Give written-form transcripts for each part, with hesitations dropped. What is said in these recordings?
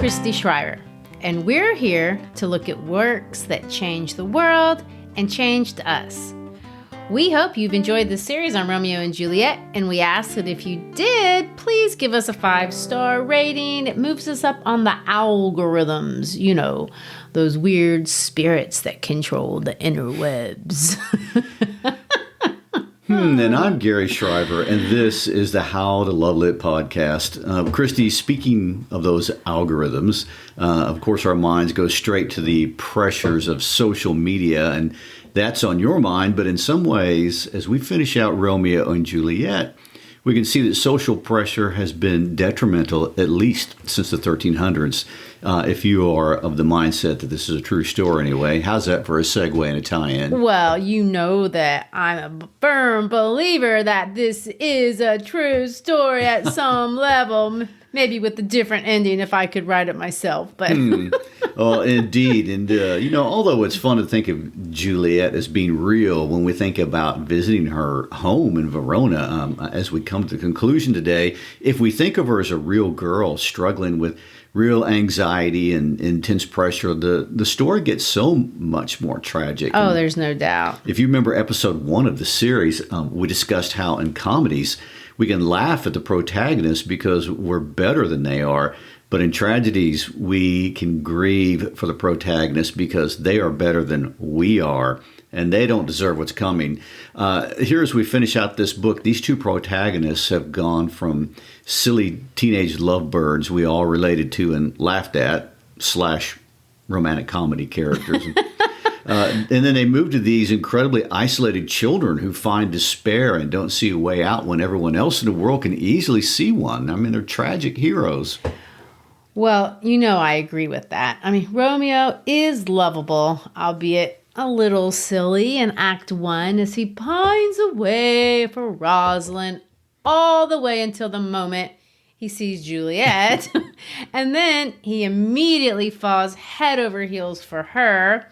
Christy Schreier, and we're here to look at works that changed the world and changed us. We hope you've enjoyed this series on Romeo and Juliet, and we ask that if you did, please give us a 5-star rating. It moves us up on the algorithms, you know, those weird spirits that control the interwebs. And I'm Gary Shriver, and this is the How to Love Lit podcast. Christy, speaking of those algorithms, of course, our minds go straight to the pressures of social media, and that's on your mind. But in some ways, as we finish out Romeo and Juliet, we can see that social pressure has been detrimental, at least since the 1300s. If you are of the mindset that this is a true story anyway, how's that for a segue and a tie-in? Well, you know that I'm a firm believer that this is a true story at some level, maybe with a different ending if I could write it myself. But Well, indeed. And, although it's fun to think of Juliet as being real when we think about visiting her home in Verona, as we come to the conclusion today, if we think of her as a real girl struggling with real anxiety and intense pressure, the story gets so much more tragic. Oh, there's no doubt. If you remember episode 1 of the series, we discussed how in comedies we can laugh at the protagonists because we're better than they are. But in tragedies, we can grieve for the protagonists because they are better than we are, and they don't deserve what's coming. Here, as we finish out this book, these two protagonists have gone from silly teenage lovebirds we all related to and laughed at / romantic comedy characters. And then they move to these incredibly isolated children who find despair and don't see a way out when everyone else in the world can easily see one. I mean, they're tragic heroes. Well, I agree with that. I mean, Romeo is lovable, albeit a little silly in Act 1 as he pines away for Rosalind all the way until the moment he sees Juliet. And then he immediately falls head over heels for her.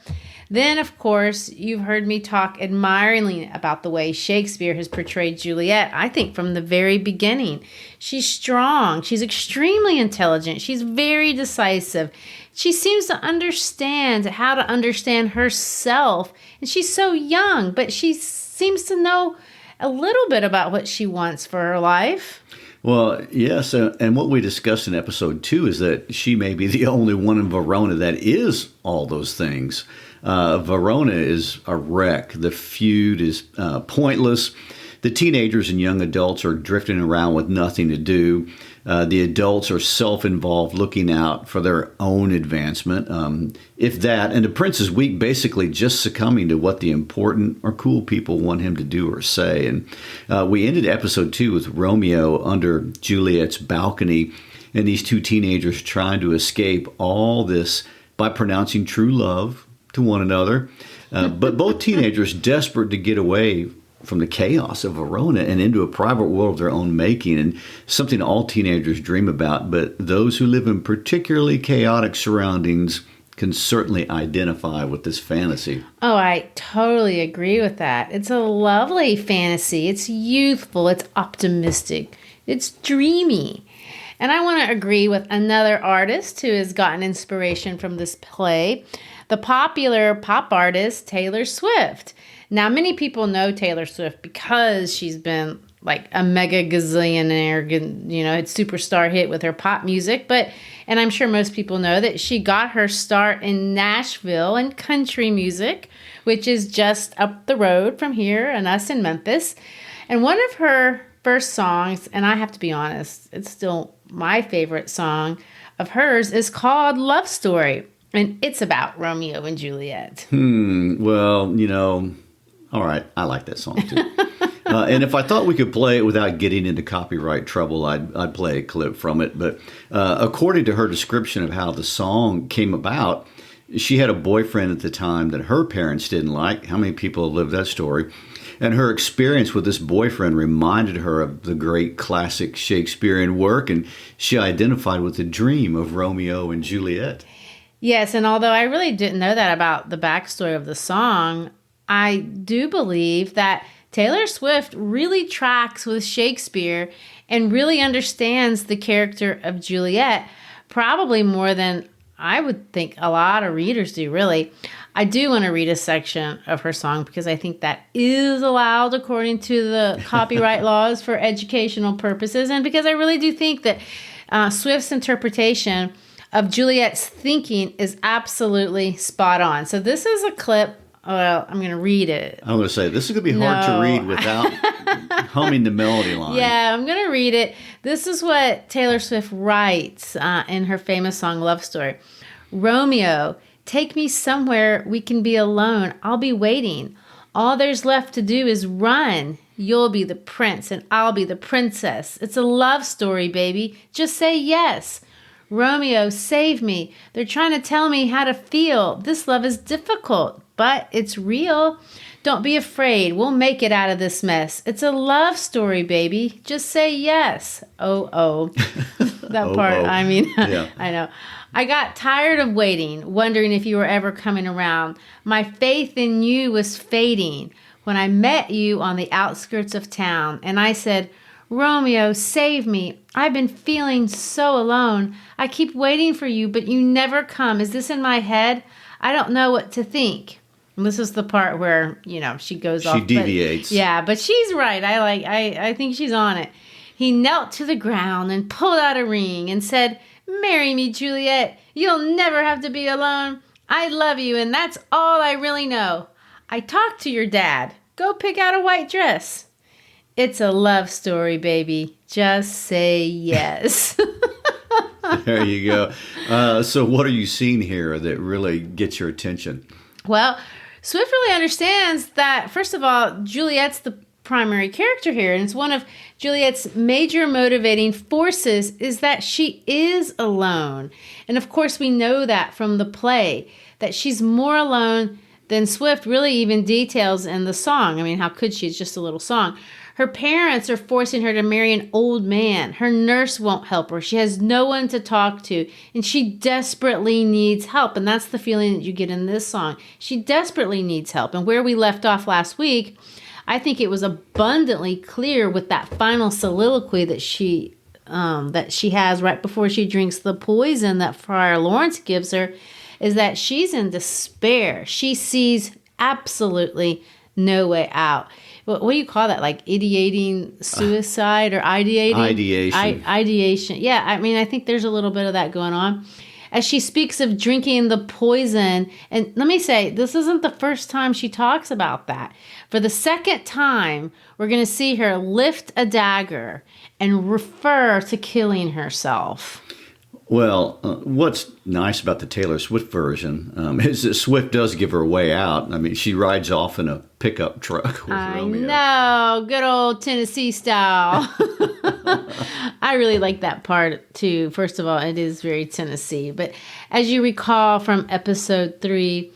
Then, of course, you've heard me talk admiringly about the way Shakespeare has portrayed Juliet, I think, from the very beginning. She's strong. She's extremely intelligent. She's very decisive. She seems to understand how to understand herself. And she's so young, but she seems to know a little bit about what she wants for her life. Well, yes, and what we discussed in episode 2 is that she may be the only one in Verona that is all those things. Verona is a wreck. The feud is pointless. The teenagers and young adults are drifting around with nothing to do. The adults are self-involved, looking out for their own advancement, if that. And the prince is weak, basically just succumbing to what the important or cool people want him to do or say. And we ended episode 2 with Romeo under Juliet's balcony and these two teenagers trying to escape all this by pronouncing true love to one another. But both teenagers desperate to get away from the chaos of Verona and into a private world of their own making, and something all teenagers dream about. But those who live in particularly chaotic surroundings can certainly identify with this fantasy. Oh, I totally agree with that. It's a lovely fantasy. It's youthful. It's optimistic. It's dreamy. And I want to agree with another artist who has gotten inspiration from this play, the popular pop artist Taylor Swift. Now, many people know Taylor Swift because she's been like a mega gazillionaire, superstar hit with her pop music. And I'm sure most people know that she got her start in Nashville in country music, which is just up the road from here and us in Memphis. And one of her first songs, and I have to be honest, it's still my favorite song of hers, is called Love Story. And it's about Romeo and Juliet. Well, all right, I like that song too. And if I thought we could play it without getting into copyright trouble, I'd play a clip from it. But according to her description of how the song came about, she had a boyfriend at the time that her parents didn't like. How many people have lived that story? And her experience with this boyfriend reminded her of the great classic Shakespearean work, and she identified with the dream of Romeo and Juliet. Yes, and although I really didn't know that about the backstory of the song, I do believe that Taylor Swift really tracks with Shakespeare and really understands the character of Juliet probably more than I would think a lot of readers do, really. I do want to read a section of her song because I think that is allowed according to the copyright laws for educational purposes, and because I really do think that Swift's interpretation of Juliet's thinking is absolutely spot on. So this is a clip. Well, I'm going to read it. I'm going to say, this is going to be hard to read without humming the melody line. Yeah, I'm going to read it. This is what Taylor Swift writes in her famous song, Love Story. Romeo, take me somewhere we can be alone. I'll be waiting. All there's left to do is run. You'll be the prince and I'll be the princess. It's a love story, baby. Just say yes. Romeo, save me. They're trying to tell me how to feel. This love is difficult, but it's real. Don't be afraid. We'll make it out of this mess. It's a love story, baby. Just say yes. Oh. That part, I mean, yeah. I know. I got tired of waiting, wondering if you were ever coming around. My faith in you was fading when I met you on the outskirts of town. And I said, Romeo, save me. I've been feeling so alone. I keep waiting for you, but you never come. Is this in my head? I don't know what to think. And this is the part where, she goes off. She deviates. But she's right. I think she's on it. He knelt to the ground and pulled out a ring and said, marry me, Juliet. You'll never have to be alone. I love you, and that's all I really know. I talked to your dad. Go pick out a white dress. It's a love story, baby. Just say yes. There you go. So what are you seeing here that really gets your attention? Well, Swift really understands that, first of all, Juliet's the primary character here, and it's one of Juliet's major motivating forces is that she is alone. And of course, we know that from the play, that she's more alone than Swift really even details in the song. I mean, how could she? It's just a little song. Her parents are forcing her to marry an old man. Her nurse won't help her. She has no one to talk to, and she desperately needs help. And that's the feeling that you get in this song. She desperately needs help. And where we left off last week, I think it was abundantly clear with that final soliloquy that she has right before she drinks the poison that Friar Lawrence gives her, is that she's in despair. She sees absolutely no way out. What do you call that? Like ideating suicide or ideating? Ideation. Ideation. Yeah, I mean, I think there's a little bit of that going on. As she speaks of drinking the poison, and let me say, this isn't the first time she talks about that. For the second time, we're going to see her lift a dagger and refer to killing herself. Well, what's nice about the Taylor Swift version is that Swift does give her a way out. I mean, she rides off in a pickup truck with Romeo. I know, good old Tennessee style. I really like that part, too. First of all, it is very Tennessee. But as you recall from episode 3,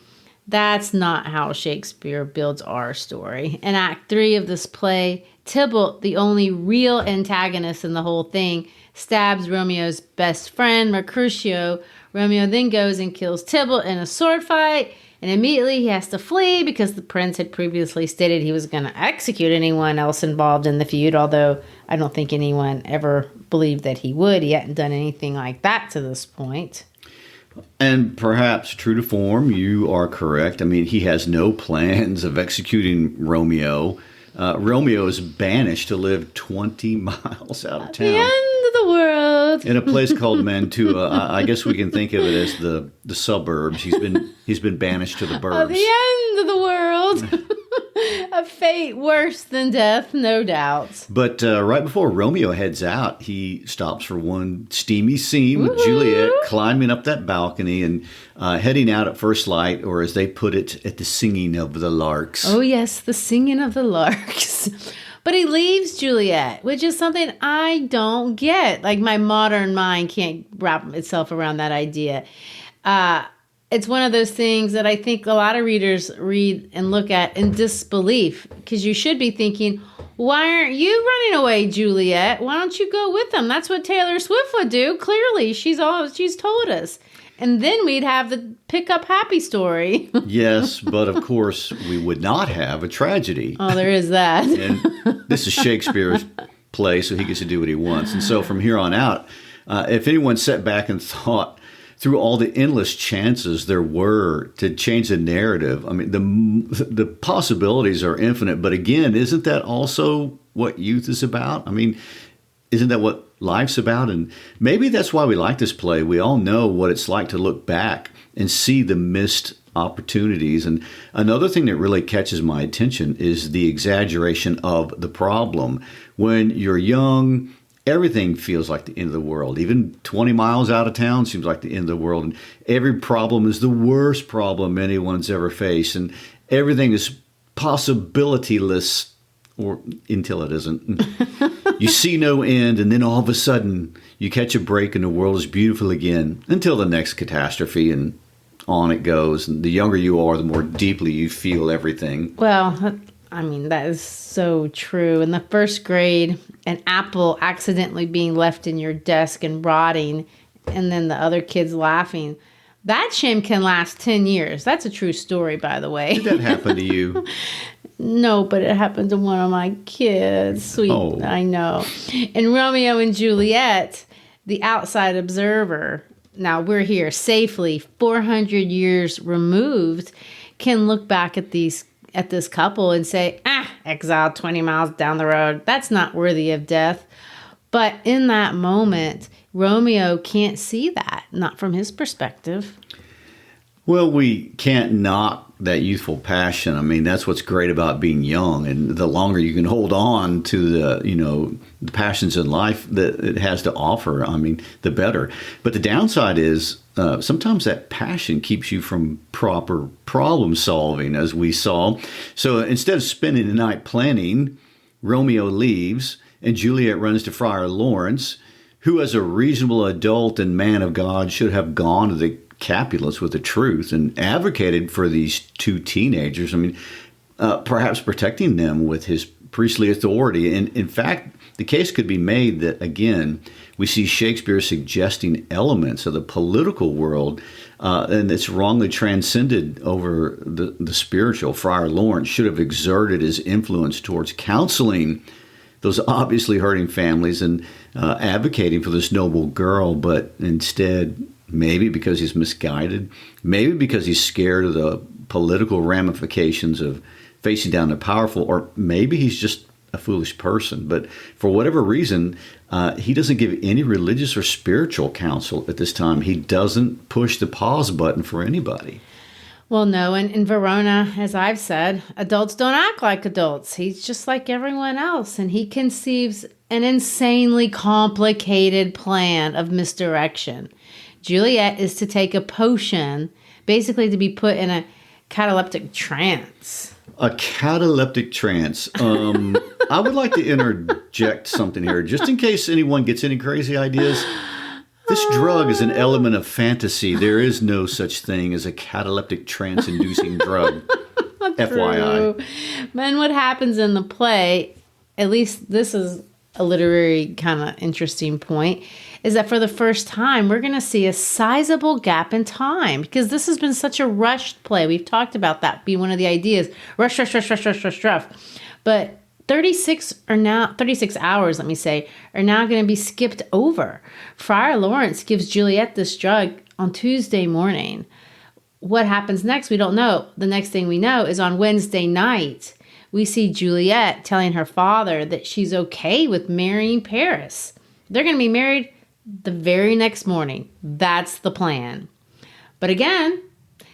that's not how Shakespeare builds our story. In Act 3 of this play, Tybalt, the only real antagonist in the whole thing, stabs Romeo's best friend, Mercutio. Romeo then goes and kills Tybalt in a sword fight, and immediately he has to flee because the prince had previously stated he was going to execute anyone else involved in the feud, although I don't think anyone ever believed that he would. He hadn't done anything like that to this point. And perhaps true to form, you are correct. I mean, he has no plans of executing Romeo. Romeo is banished to live 20 miles out of town. The end of the world. In a place called Mantua. I guess we can think of it as the suburbs. He's been banished to the burbs. The end of the world. A fate worse than death, no doubt. But right before Romeo heads out, he stops for one steamy scene with Juliet climbing up that balcony and heading out at first light, or as they put it, at the singing of the larks. Oh, yes, the singing of the larks. But he leaves Juliet, which is something I don't get. Like, my modern mind can't wrap itself around that idea. It's one of those things that I think a lot of readers read and look at in disbelief, because you should be thinking, why aren't you running away, Juliet? Why don't you go with them? That's what Taylor Swift would do. Clearly, she's told us. And then we'd have the pick up happy story. Yes, but of course, we would not have a tragedy. Oh, there is that. And this is Shakespeare's play, so he gets to do what he wants. And so from here on out, If anyone sat back and thought through all the endless chances there were to change the narrative, I mean, the possibilities are infinite. But again, isn't that also what youth is about? I mean, isn't that what life's about? And maybe that's why we like this play. We all know what it's like to look back and see the missed opportunities. And another thing that really catches my attention is the exaggeration of the problem. When you're young, everything feels like the end of the world. Even 20 miles out of town seems like the end of the world. And every problem is the worst problem anyone's ever faced. And everything is possibilityless, or until it isn't. You see no end, and then all of a sudden you catch a break and the world is beautiful again until the next catastrophe, and on it goes. And the younger you are, the more deeply you feel everything. Well, I mean, that is so true. In the first grade, an apple accidentally being left in your desk and rotting, and then the other kids laughing. That shame can last 10 years. That's a true story, by the way. Did that happen to you? No, but it happened to one of my kids. Sweet, Oh. I know. In Romeo and Juliet, the outside observer, now we're here safely 400 years removed, can look back at this couple and say, exiled 20 miles down the road, that's not worthy of death. But in that moment, Romeo can't see that, not from his perspective. Well, we can't knock that youthful passion. I mean, that's what's great about being young, and the longer you can hold on to the passions in life that it has to offer, I mean, the better. But the downside is sometimes that passion keeps you from proper problem solving, as we saw. So instead of spending the night planning, Romeo leaves, and Juliet runs to Friar Lawrence, who, as a reasonable adult and man of God, should have gone to the Capulets with the truth and advocated for these two teenagers. I mean, perhaps protecting them with his priestly authority. And in fact, the case could be made that, again, we see Shakespeare suggesting elements of the political world, and it's wrongly transcended over the spiritual. Friar Lawrence should have exerted his influence towards counseling those obviously hurting families and advocating for this noble girl, but instead, maybe because he's misguided, maybe because he's scared of the political ramifications of facing down the powerful, or maybe he's just a foolish person. But for whatever reason, he doesn't give any religious or spiritual counsel at this time. He doesn't push the pause button for anybody. Well, no, and in Verona, as I've said, adults don't act like adults. He's just like everyone else, and he conceives an insanely complicated plan of misdirection. Juliet is to take a potion, basically to be put in a cataleptic trance. A cataleptic trance. I would like to interject something here, just in case anyone gets any crazy ideas. This drug is an element of fantasy. There is no such thing as a cataleptic trance-inducing drug. FYI. True. And what happens in the play, at least this is a literary kind of interesting point, is that for the first time, we're going to see a sizable gap in time, because this has been such a rushed play. We've talked about that being one of the ideas. Rush. But 36 hours, let me say, are now going to be skipped over. Friar Lawrence gives Juliet this drug on Tuesday morning. What happens next, we don't know. The next thing we know is on Wednesday night, we see Juliet telling her father that she's okay with marrying Paris. They're going to be married the very next morning. That's the plan. But again,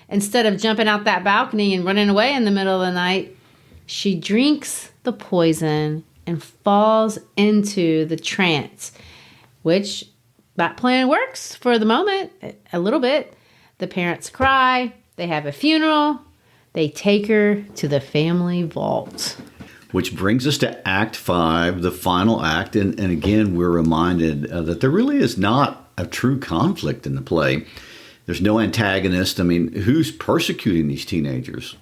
instead of jumping out that balcony and running away in the middle of the night, she drinks the poison and falls into the trance, which that plan works for the moment, a little bit. The parents cry, they have a funeral, they take her to the family vault. Which brings us to Act 5, the final act. And again, we're reminded that there really is not a true conflict in the play. There's no antagonist. I mean, who's persecuting these teenagers?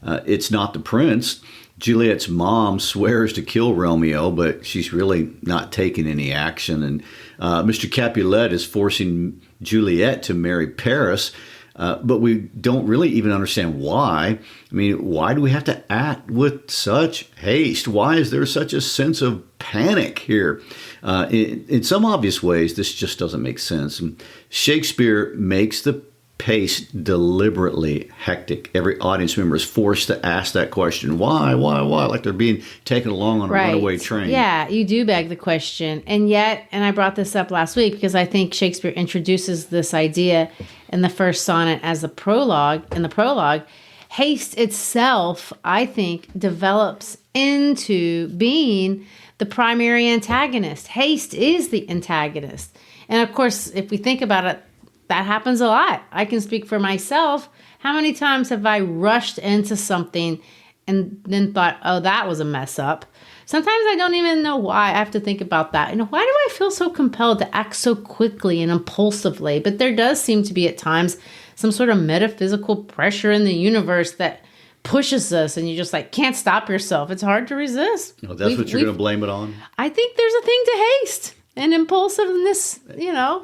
It's not the prince. Juliet's mom swears to kill Romeo, but she's really not taking any action. And Mr. Capulet is forcing Juliet to marry Paris. but we don't really even understand why. I mean, why do we have to act with such haste? Why is there such a sense of panic here? In some obvious ways, this just doesn't make sense. And Shakespeare makes the pace deliberately hectic. Every audience member is forced to ask that question, why, like they're being taken along on a runaway train. Yeah, you do beg the question. And yet, and I brought this up last week because I think Shakespeare introduces this idea in the first sonnet as in the prologue, haste itself, I think, develops into being the primary antagonist. Haste is the antagonist. And of course, if we think about it, that happens a lot. I can speak for myself. How many times have I rushed into something and then thought, oh, that was a mess up? Sometimes I don't even know why. I have to think about that. Why do I feel so compelled to act so quickly and impulsively? But there does seem to be at times some sort of metaphysical pressure in the universe that pushes us and you just can't stop yourself. It's hard to resist. Oh, that's what you're going to blame it on? I think there's a thing to haste. And impulsiveness,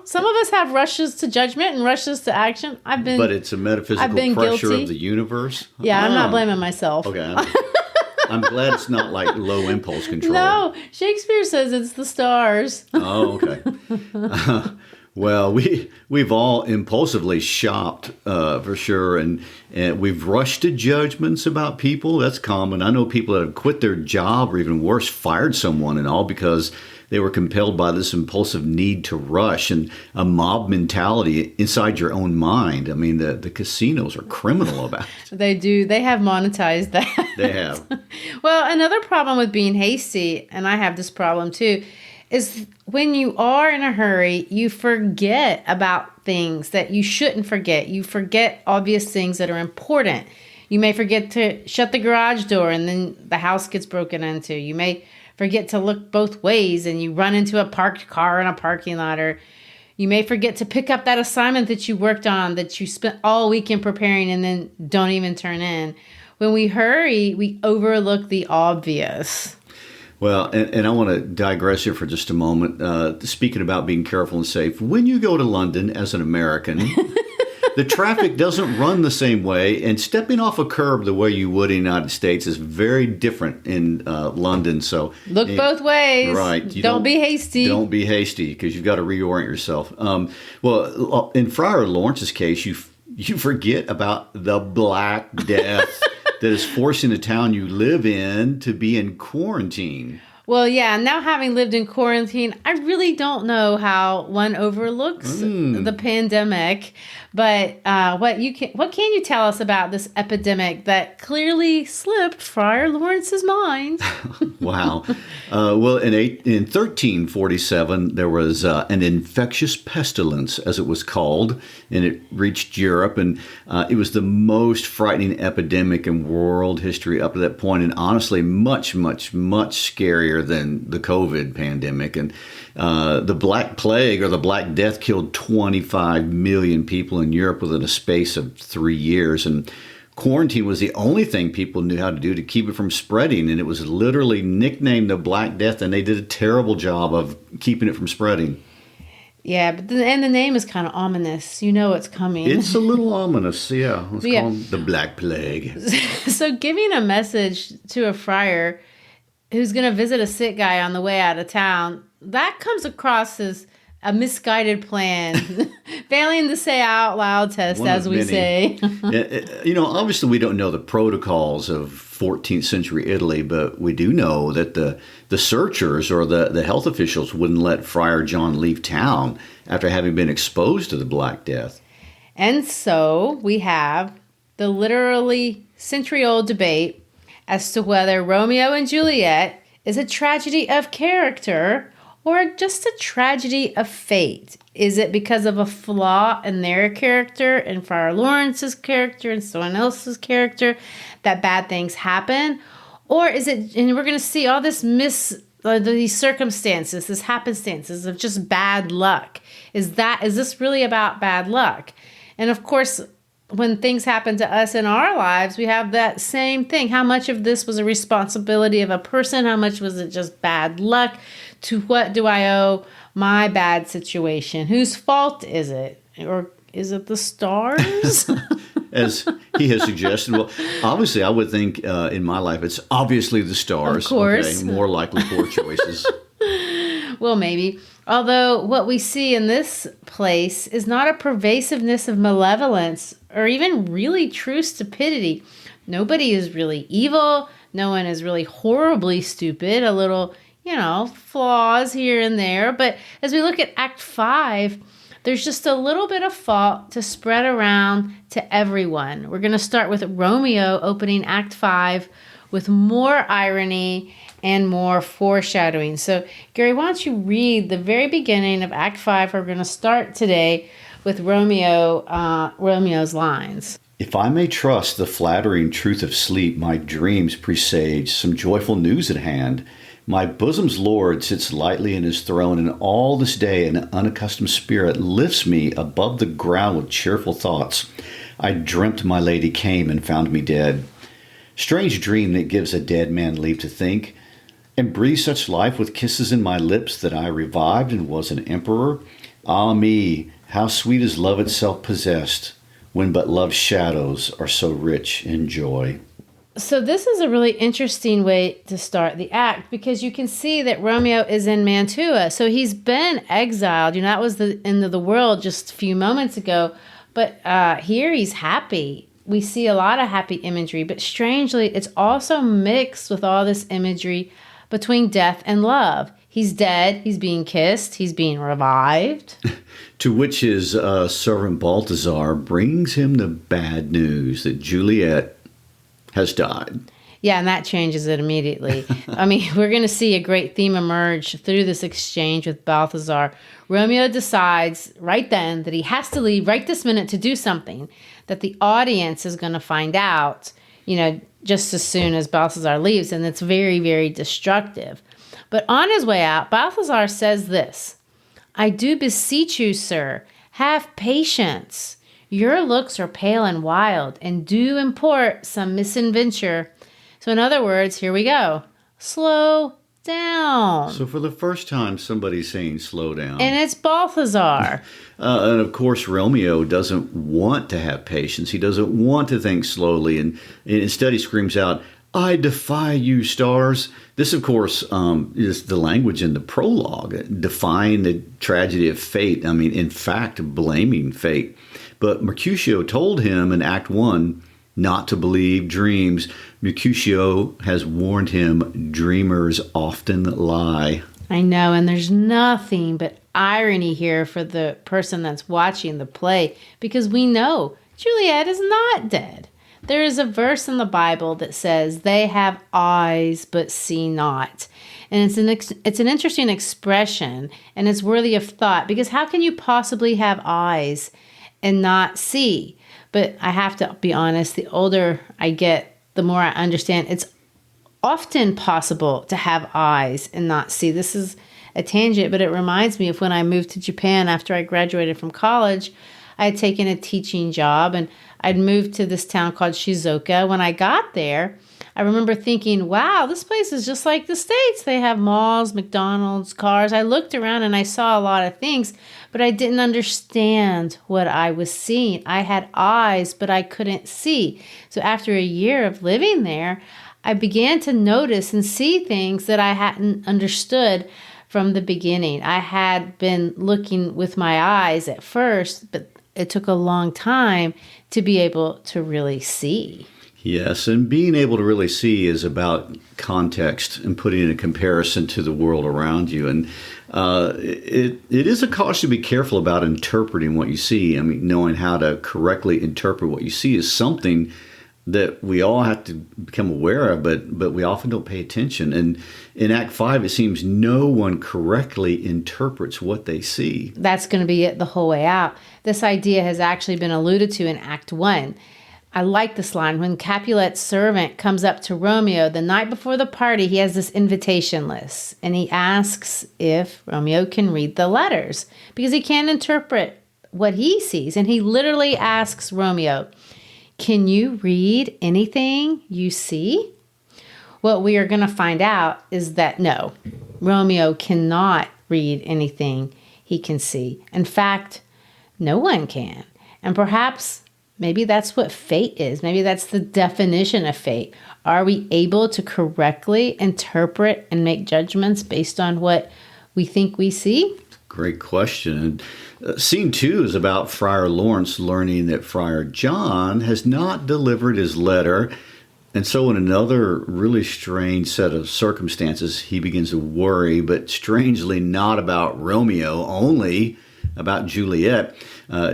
some of us have rushes to judgment and rushes to action. But it's a metaphysical pressure of the universe? Yeah, I'm not blaming myself. Okay. I'm glad it's not like low impulse control. No, Shakespeare says it's the stars. Oh, okay. Well, we've all impulsively shopped for sure, and we've rushed to judgments about people. That's common. I know people that have quit their job or even worse, fired someone and all because they were compelled by this impulsive need to rush and a mob mentality inside your own mind. I mean, the casinos are criminal about it. They do. They have monetized that. They have. Well, another problem with being hasty, and I have this problem too, is when you are in a hurry, you forget about things that you shouldn't forget. You forget obvious things that are important. You may forget to shut the garage door and then the house gets broken into. You may forget to look both ways and you run into a parked car in a parking lot, or you may forget to pick up that assignment that you worked on that you spent all weekend preparing and then don't even turn in. When we hurry, we overlook the obvious. Well, and I want to digress here for just a moment. Speaking about being careful and safe, when you go to London as an American, the traffic doesn't run the same way, and stepping off a curb the way you would in the United States is very different in London. So look both ways. Right. Don't be hasty. Don't be hasty because you've got to reorient yourself. Well, in Friar Lawrence's case, you forget about the Black Death that is forcing the town you live in to be in quarantine. Well, yeah, now having lived in quarantine, I really don't know how one overlooks the pandemic. But what can you tell us about this epidemic that clearly slipped Friar Lawrence's mind? Wow. Well, in 1347, there was an infectious pestilence, as it was called, and it reached Europe. And it was the most frightening epidemic in world history up to that point, and honestly, much, much, much scarier than the COVID pandemic. And the Black Plague, or the Black Death, killed 25 million people in Europe within a space of 3 years. And quarantine was the only thing people knew how to do to keep it from spreading. And it was literally nicknamed the Black Death, and they did a terrible job of keeping it from spreading. Yeah, but the name is kind of ominous. You know it's coming. It's a little ominous, yeah. Let's call it the Black Plague. So giving a message to a friar who's going to visit a sick guy on the way out of town, that comes across as a misguided plan. Failing the say out loud test, as we say. Obviously we don't know the protocols of 14th century Italy, but we do know that the searchers or the health officials wouldn't let Friar John leave town after having been exposed to the Black Death. And so we have the literally century-old debate as to whether Romeo and Juliet is a tragedy of character or just a tragedy of fate. Is it because of a flaw in their character and Friar Lawrence's character and someone else's character that bad things happen? Or is it, and we're going to see all this these circumstances, this happenstances of just bad luck. Is this really about bad luck? And of course, when things happen to us in our lives, we have that same thing. How much of this was a responsibility of a person? How much was it just bad luck? To what do I owe my bad situation? Whose fault is it? Or Is it the stars? As he has suggested. Well, obviously, I would think in my life, it's obviously the stars. Of course. Okay, more likely poor choices. Well, maybe. Although what we see in this place is not a pervasiveness of malevolence or even really true stupidity. Nobody is really evil. No one is really horribly stupid. A little, flaws here and there. But as we look at Act 5, there's just a little bit of fault to spread around to everyone. We're going to start with Romeo opening Act 5 with more irony and more foreshadowing. So, Gary, why don't you read the very beginning of Act 5? We're going to start today with Romeo's lines. If I may trust the flattering truth of sleep, my dreams presage some joyful news at hand. My bosom's Lord sits lightly in his throne, and all this day an unaccustomed spirit lifts me above the ground with cheerful thoughts. I dreamt my lady came and found me dead. Strange dream that gives a dead man leave to think, and breathe such life with kisses in my lips that I revived and was an emperor. Ah me, how sweet is love itself possessed, when but love's shadows are so rich in joy. So this is a really interesting way to start the act, because you can see that Romeo is in Mantua. So he's been exiled. That was the end of the world just a few moments ago. But here he's happy. We see a lot of happy imagery. But strangely, it's also mixed with all this imagery between death and love. He's dead. He's being kissed. He's being revived. To which his servant Balthazar brings him the bad news that Juliet has died. Yeah, and that changes it immediately. We're going to see a great theme emerge through this exchange with Balthazar. Romeo decides right then that he has to leave right this minute to do something that the audience is going to find out, just as soon as Balthazar leaves, and it's very, very destructive. But on his way out, Balthazar says this: I do beseech you, sir, have patience. Your looks are pale and wild, and do import some misadventure. So in other words, here we go. Slow down. So for the first time, somebody's saying slow down. And it's Balthazar. And of course, Romeo doesn't want to have patience. He doesn't want to think slowly. And instead he screams out, I defy you, stars. This, of course, is the language in the prologue, defying the tragedy of fate. In fact, blaming fate. But Mercutio told him in Act 1 not to believe dreams. Mercutio has warned him, dreamers often lie. I know, and there's nothing but irony here for the person that's watching the play, because we know Juliet is not dead. There is a verse in the Bible that says, they have eyes but see not. And it's an interesting expression, and it's worthy of thought, because how can you possibly have eyes and not see? But I have to be honest, the older I get, the more I understand it's often possible to have eyes and not see. This is a tangent, but it reminds me of when I moved to Japan after I graduated from college. I had taken a teaching job, and I'd moved to this town called Shizuoka. When I got there, I remember thinking, wow, this place is just like the States. They have malls, McDonald's, cars. I looked around and I saw a lot of things, but I didn't understand what I was seeing. I had eyes, but I couldn't see. So after a year of living there, I began to notice and see things that I hadn't understood from the beginning. I had been looking with my eyes at first, but it took a long time to be able to really see. Yes, and being able to really see is about context and putting in a comparison to the world around you. And it is a caution to be careful about interpreting what you see. Knowing how to correctly interpret what you see is something that we all have to become aware of, but we often don't pay attention. And in Act 5, it seems no one correctly interprets what they see. That's going to be it the whole way out. This idea has actually been alluded to in Act 1. I like this line. When Capulet's servant comes up to Romeo the night before the party, he has this invitation list, and he asks if Romeo can read the letters because he can't interpret what he sees. And he literally asks Romeo, can you read anything you see? What we are going to find out is that no, Romeo cannot read anything he can see. In fact, no one can. And perhaps maybe that's what fate is. Maybe that's the definition of fate. Are we able to correctly interpret and make judgments based on what we think we see? Great question. And scene 2 is about Friar Lawrence learning that Friar John has not delivered his letter. And so in another really strange set of circumstances, he begins to worry, but strangely not about Romeo, only about Juliet.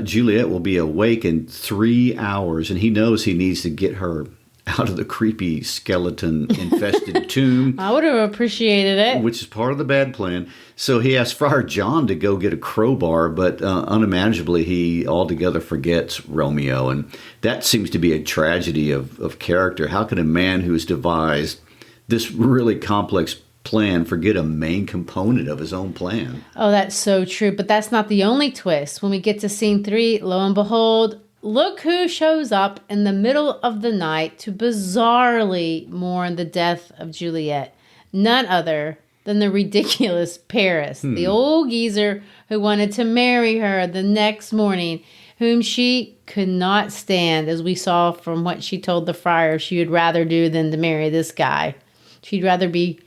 Juliet will be awake in 3 hours, and he knows he needs to get her out of the creepy skeleton-infested tomb. I would have appreciated it. Which is part of the bad plan. So he asks Friar John to go get a crowbar, but unimaginably he altogether forgets Romeo. And that seems to be a tragedy of character. How can a man who has devised this really complex plan forget a main component of his own plan? Oh, that's so true. But that's not the only twist. When we get to scene 3, lo and behold, look who shows up in the middle of the night to bizarrely mourn the death of Juliet. None other than the ridiculous Paris, the old geezer who wanted to marry her the next morning, whom she could not stand, as we saw from what she told the friar she would rather do than to marry this guy. She'd rather be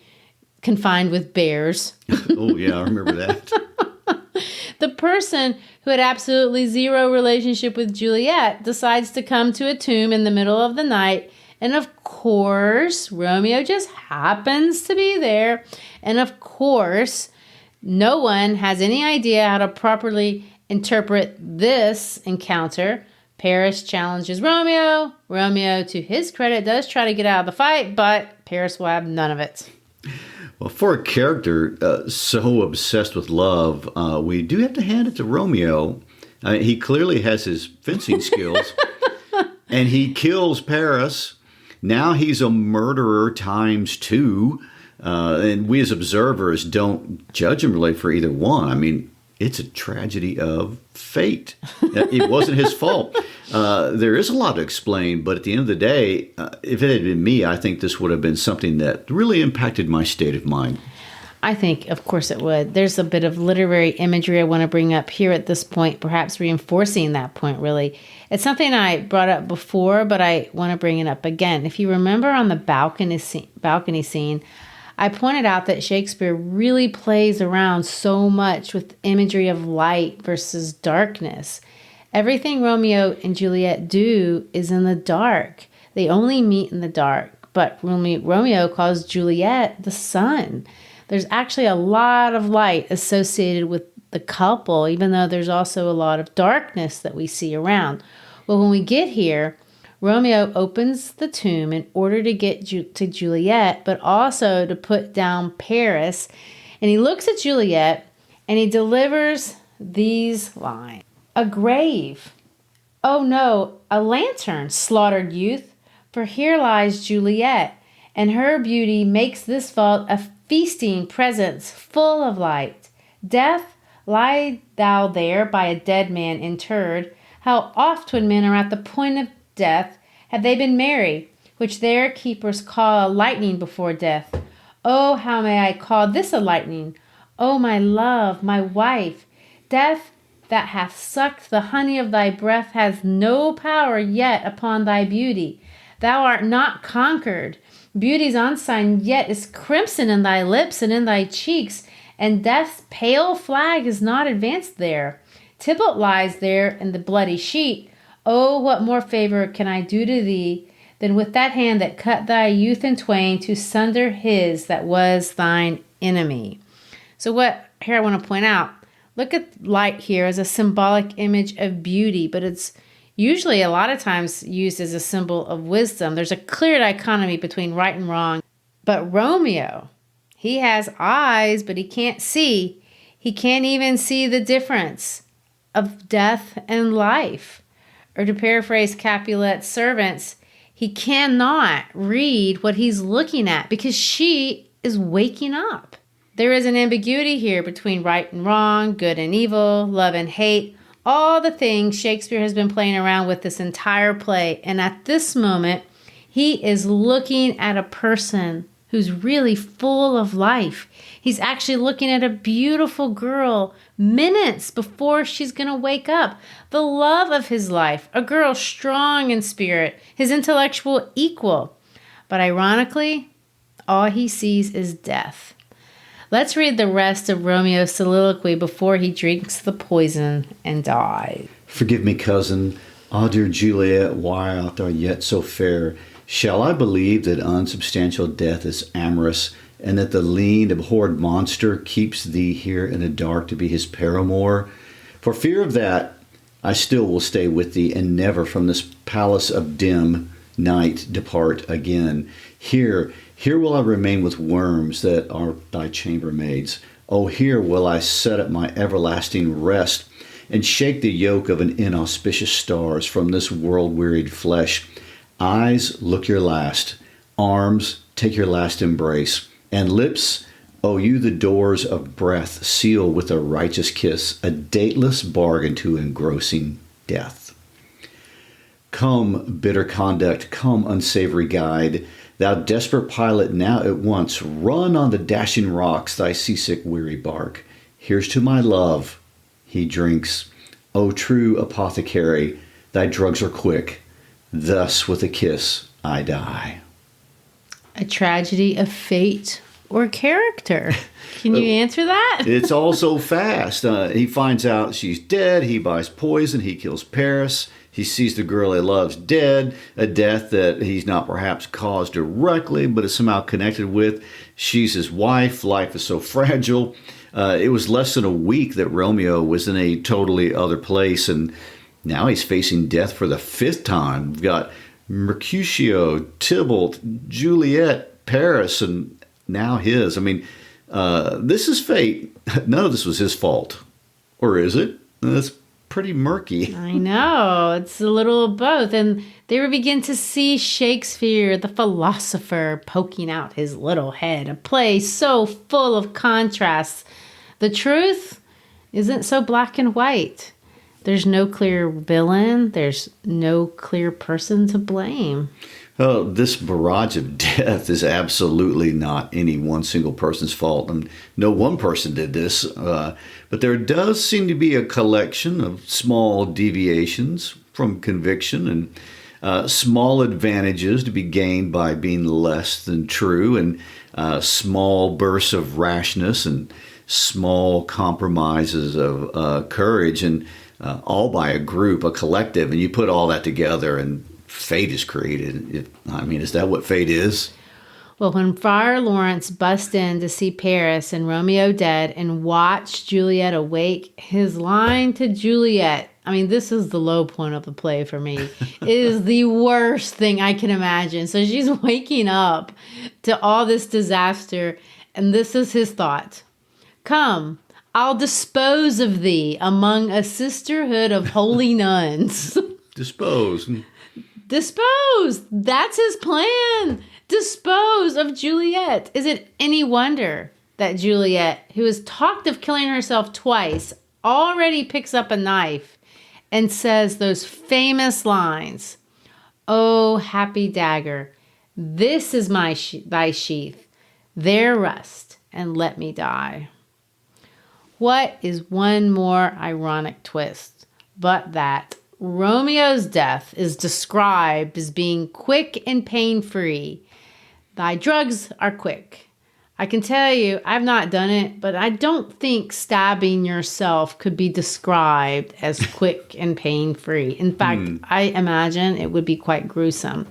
confined with bears. Oh, yeah, I remember that. The person who had absolutely zero relationship with Juliet decides to come to a tomb in the middle of the night. And of course, Romeo just happens to be there. And of course, no one has any idea how to properly interpret this encounter. Paris challenges Romeo. Romeo, to his credit, does try to get out of the fight, but Paris will have none of it. Well, for a character so obsessed with love, we do have to hand it to Romeo. He clearly has his fencing skills, and he kills Paris. Now he's a murderer times 2, and we as observers don't judge him really for either one. I mean, it's a tragedy of fate. It wasn't his fault. There is a lot to explain, but at the end of the day, if it had been me, I think this would have been something that really impacted my state of mind. I think, of course, it would. There's a bit of literary imagery I want to bring up here at this point, perhaps reinforcing that point, really. It's something I brought up before, but I want to bring it up again. If you remember on the balcony scene, I pointed out that Shakespeare really plays around so much with imagery of light versus darkness. Everything Romeo and Juliet do is in the dark. They only meet in the dark, but Romeo calls Juliet the sun. There's actually a lot of light associated with the couple, even though there's also a lot of darkness that we see around. Well, when we get here, Romeo opens the tomb in order to get to Juliet, but also to put down Paris. And he looks at Juliet and he delivers these lines. A grave. Oh no, a lantern, slaughtered youth. For here lies Juliet, and her beauty makes this vault a feasting presence full of light. Death, lie thou there by a dead man interred. How oft when men are at the point of death have they been merry, which their keepers call a lightning before death. Oh, how may I call this a lightning? Oh, my love, my wife, death that hath sucked the honey of thy breath has no power yet upon thy beauty. Thou art not conquered. Beauty's ensign yet is crimson in thy lips and in thy cheeks, and death's pale flag is not advanced there. Tybalt lies there in the bloody sheet. Oh, what more favor can I do to thee than with that hand that cut thy youth in twain to sunder his that was thine enemy? So what here I want to point out, look at light here as a symbolic image of beauty, but it's usually a lot of times used as a symbol of wisdom. There's a clear dichotomy between right and wrong. But Romeo, he has eyes, but he can't see. He can't even see the difference of death and life. Or to paraphrase Capulet's servants, he cannot read what he's looking at because she is waking up. There is an ambiguity here between right and wrong, good and evil, love and hate, all the things Shakespeare has been playing around with this entire play. And at this moment, he is looking at a person who's really full of life. He's actually looking at a beautiful girl minutes before she's going to wake up. The love of his life, a girl strong in spirit, his intellectual equal. But ironically, all he sees is death. Let's read the rest of Romeo's soliloquy before he drinks the poison and dies. Forgive me, cousin. Ah, dear Juliet, why art thou yet so fair? Shall I believe that unsubstantial death is amorous, and that the lean, abhorred monster keeps thee here in the dark to be his paramour? For fear of that, I still will stay with thee, and never from this palace of dim night depart again. Here will I remain with worms that are thy chambermaids. Oh, here will I set up my everlasting rest, and shake the yoke of an inauspicious stars from this world-wearied flesh. Eyes, look your last. Arms, take your last embrace. And lips, oh, you the doors of breath, seal with a righteous kiss, a dateless bargain to engrossing death. Come, bitter conduct, come, unsavory guide. Thou desperate pilot, now at once run on the dashing rocks thy seasick weary bark. Here's to my love. He drinks. O true apothecary, thy drugs are quick. Thus with a kiss I die. A tragedy of fate or character? Can you answer that? It's all so fast. He finds out she's dead. He buys poison. He kills Paris. He sees the girl he loves dead, a death that he's not perhaps caused directly, but is somehow connected with. She's his wife. Life is so fragile. It was less than a week that Romeo was in a totally other place, and now he's facing death for the 5th time. We've got Mercutio, Tybalt, Juliet, Paris, and now his. I mean, this is fate. None of this was his fault. Or is it? That's pretty murky. I know. It's a little of both. And there we begin to see Shakespeare, the philosopher, poking out his little head. A play so full of contrasts. The truth isn't so black and white. There's no clear villain. There's no clear person to blame. Oh, this barrage of death is absolutely not any one single person's fault. And no one person did this. But there does seem to be a collection of small deviations from conviction and small advantages to be gained by being less than true, and small bursts of rashness and small compromises of courage, and all by a group, a collective. And you put all that together and fate is created. Is that what fate is? Well, when Friar Lawrence busts in to see Paris and Romeo dead and watch Juliet awake, his line to Juliet, this is the low point of the play for me, is the worst thing I can imagine. So she's waking up to all this disaster, and this is his thought. Come, I'll dispose of thee among a sisterhood of holy nuns. Dispose. Dispose! That's his plan! Dispose of Juliet. Is it any wonder that Juliet, who has talked of killing herself twice, already picks up a knife and says those famous lines, "Oh, happy dagger, this is thy sheath. There rest, and let me die." What is one more ironic twist but that Romeo's death is described as being quick and pain-free. Thy drugs are quick. I can tell you, I've not done it, but I don't think stabbing yourself could be described as quick and pain-free. In fact, I imagine it would be quite gruesome.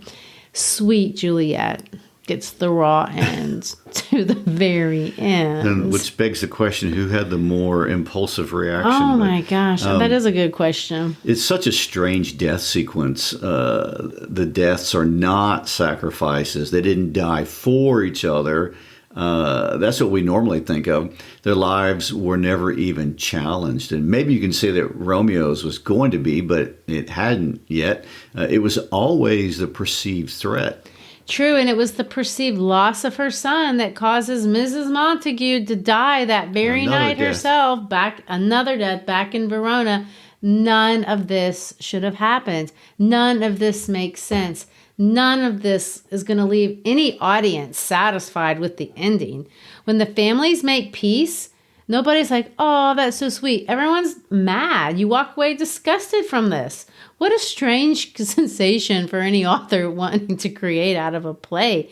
Sweet Juliet gets the raw end to the very end. And which begs the question, who had the more impulsive reaction? Oh my gosh, that is a good question. It's such a strange death sequence. The deaths are not sacrifices. They didn't die for each other. That's what we normally think of. Their lives were never even challenged. And maybe you can say that Romeo's was going to be, but it hadn't yet. It was always the perceived threat. True, and it was the perceived loss of her son that causes Mrs. Montague to die that very night herself. Another death back in Verona. None of this should have happened. None of this makes sense. None of this is going to leave any audience satisfied with the ending. When the families make peace, nobody's like, oh, that's so sweet. Everyone's mad. You walk away disgusted from this. What a strange sensation for any author wanting to create out of a play.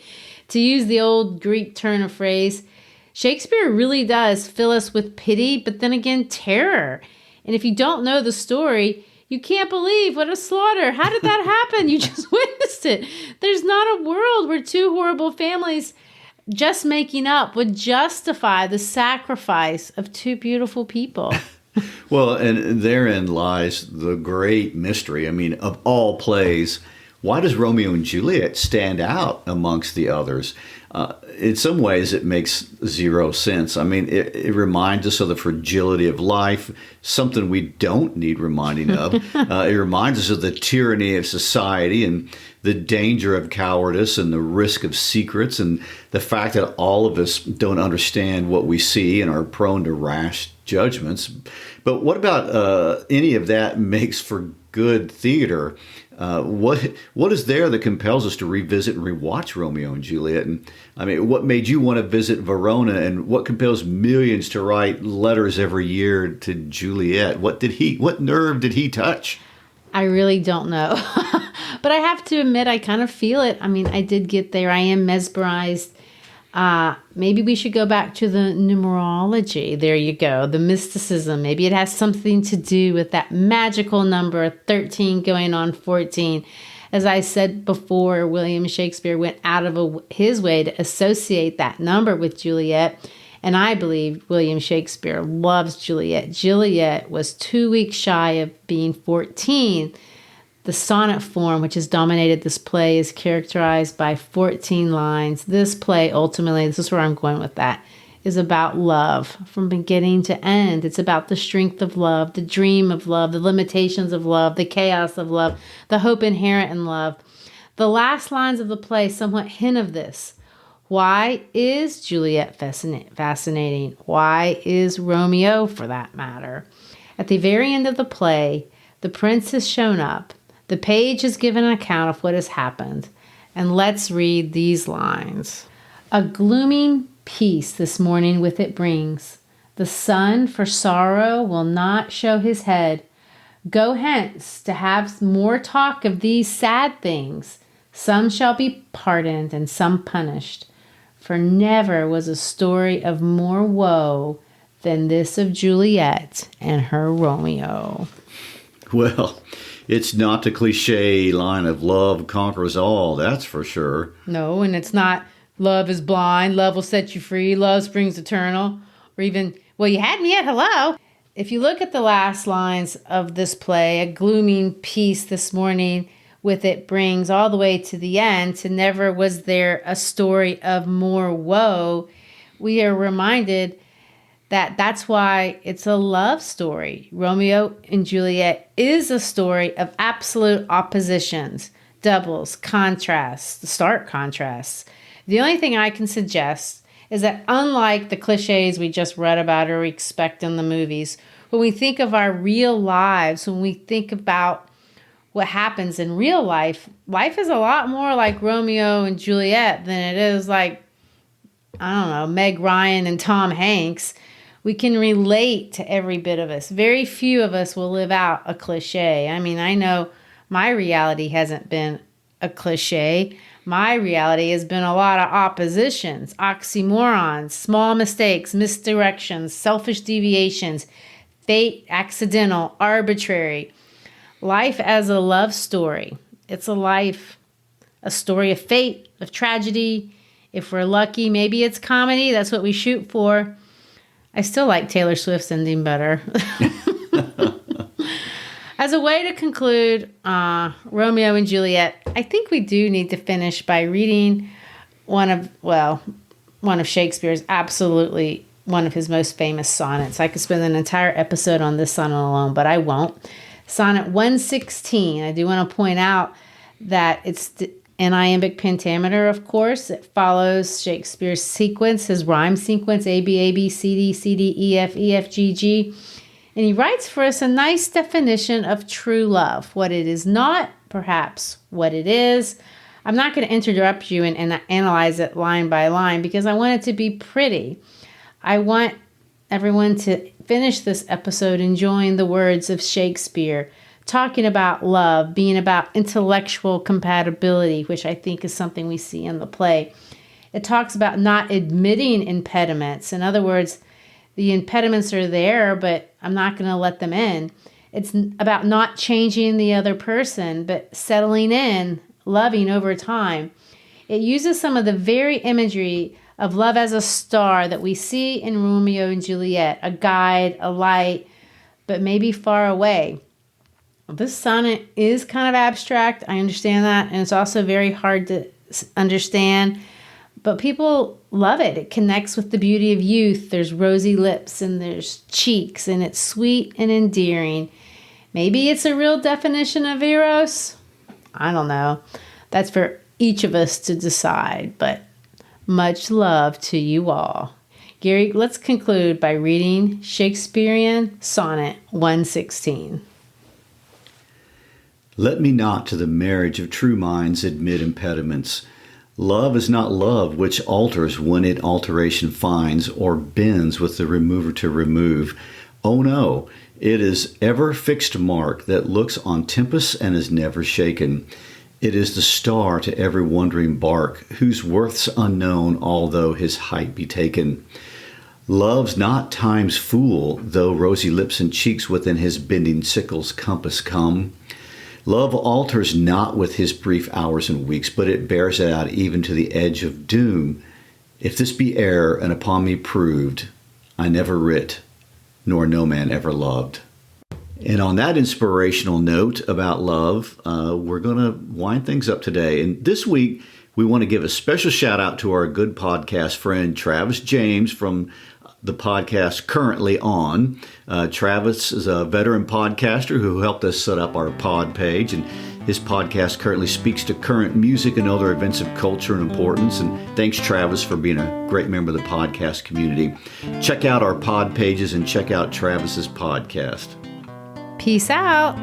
To use the old Greek turn of phrase, Shakespeare really does fill us with pity, but then again, terror. And if you don't know the story, you can't believe what a slaughter. How did that happen? You just witnessed it. There's not a world where two horrible families just making up would justify the sacrifice of two beautiful people. Well, and therein lies the great mystery. I mean, of all plays, why does Romeo and Juliet stand out amongst the others? In some ways, it makes zero sense. I mean, it reminds us of the fragility of life, something we don't need reminding of. It reminds us of the tyranny of society and the danger of cowardice and the risk of secrets and the fact that all of us don't understand what we see and are prone to rash judgments. But what about any of that makes for good theater? What is there that compels us to revisit and rewatch Romeo and Juliet? And I mean, what made you want to visit Verona, and what compels millions to write letters every year to Juliet? What nerve did he touch? I really don't know. But I have to admit, I kind of feel it. I mean, I did get there. I am mesmerized. Maybe we should go back to the numerology. There you go. The mysticism. Maybe it has something to do with that magical number 13 going on 14. As I said before, William Shakespeare went out of his way to associate that number with Juliet. And I believe William Shakespeare loves Juliet. Juliet was 2 weeks shy of being 14. The sonnet form, which has dominated this play, is characterized by 14 lines. This play, ultimately, this is where I'm going with that, is about love from beginning to end. It's about the strength of love, the dream of love, the limitations of love, the chaos of love, the hope inherent in love. The last lines of the play somewhat hint of this. Why is Juliet fascinating? Why is Romeo, for that matter? At the very end of the play, the prince has shown up. The page has given an account of what has happened. And let's read these lines. A glooming peace this morning with it brings. The sun for sorrow will not show his head. Go hence to have more talk of these sad things. Some shall be pardoned and some punished. For never was a story of more woe than this of Juliet and her Romeo. Well, it's not the cliche line of love conquers all, that's for sure. No, and it's not love is blind, love will set you free, love springs eternal, or even, well, you had me at hello. If you look at the last lines of this play, a glooming peace this morning with it brings all the way to the end, to never was there a story of more woe, we are reminded that that's why it's a love story. Romeo and Juliet is a story of absolute oppositions, doubles, contrasts, stark contrasts. The only thing I can suggest is that unlike the cliches we just read about or expect in the movies, when we think of our real lives, when we think about what happens in real life, life is a lot more like Romeo and Juliet than it is like, I don't know, Meg Ryan and Tom Hanks. We can relate to every bit of us. Very few of us will live out a cliche. I mean, I know my reality hasn't been a cliche. My reality has been a lot of oppositions, oxymorons, small mistakes, misdirections, selfish deviations, fate, accidental, arbitrary. Life as a love story. It's a story of fate, of tragedy. If we're lucky, maybe it's comedy. That's what we shoot for. I still like Taylor Swift's ending better. As a way to conclude Romeo and Juliet, I think we do need to finish by reading one of Shakespeare's, absolutely one of his most famous sonnets. I could spend an entire episode on this sonnet alone, but I won't. Sonnet 116. I do want to point out that it's an iambic pentameter, of course. It follows Shakespeare's sequence, his rhyme sequence, A, B, A, B, C, D, C, D, E, F, E, F, G, G. And he writes for us a nice definition of true love. What it is not, perhaps what it is. I'm not going to interrupt you and analyze it line by line because I want it to be pretty. I want everyone to finish this episode enjoying the words of Shakespeare, talking about love, being about intellectual compatibility, which I think is something we see in the play. It talks about not admitting impediments. In other words, the impediments are there, but I'm not going to let them in. It's about not changing the other person, but settling in, loving over time. It uses some of the very imagery of love as a star that we see in Romeo and Juliet, a guide, a light, but maybe far away. This sonnet is kind of abstract. I understand that. And it's also very hard to understand. But people love it. It connects with the beauty of youth. There's rosy lips and there's cheeks, and it's sweet and endearing. Maybe it's a real definition of Eros. I don't know. That's for each of us to decide. But much love to you all. Gary, let's conclude by reading Shakespearean Sonnet 116. Let me not to the marriage of true minds admit impediments. Love is not love which alters when it alteration finds, or bends with the remover to remove. Oh no, it is ever fixed mark that looks on tempests and is never shaken. It is the star to every wandering bark, whose worth's unknown, although his height be taken. Love's not time's fool, though rosy lips and cheeks within his bending sickle's compass come. Love alters not with his brief hours and weeks, but it bears it out even to the edge of doom. If this be error and upon me proved, I never writ, nor no man ever loved. And on that inspirational note about love, we're going to wind things up today. And this week, we want to give a special shout out to our good podcast friend, Travis James, from the podcast Currently On. Travis is a veteran podcaster who helped us set up our pod page, and his podcast currently speaks to current music and other events of culture and importance. And thanks, Travis, for being a great member of the podcast community. Check out our pod pages and check out Travis's podcast. Peace out.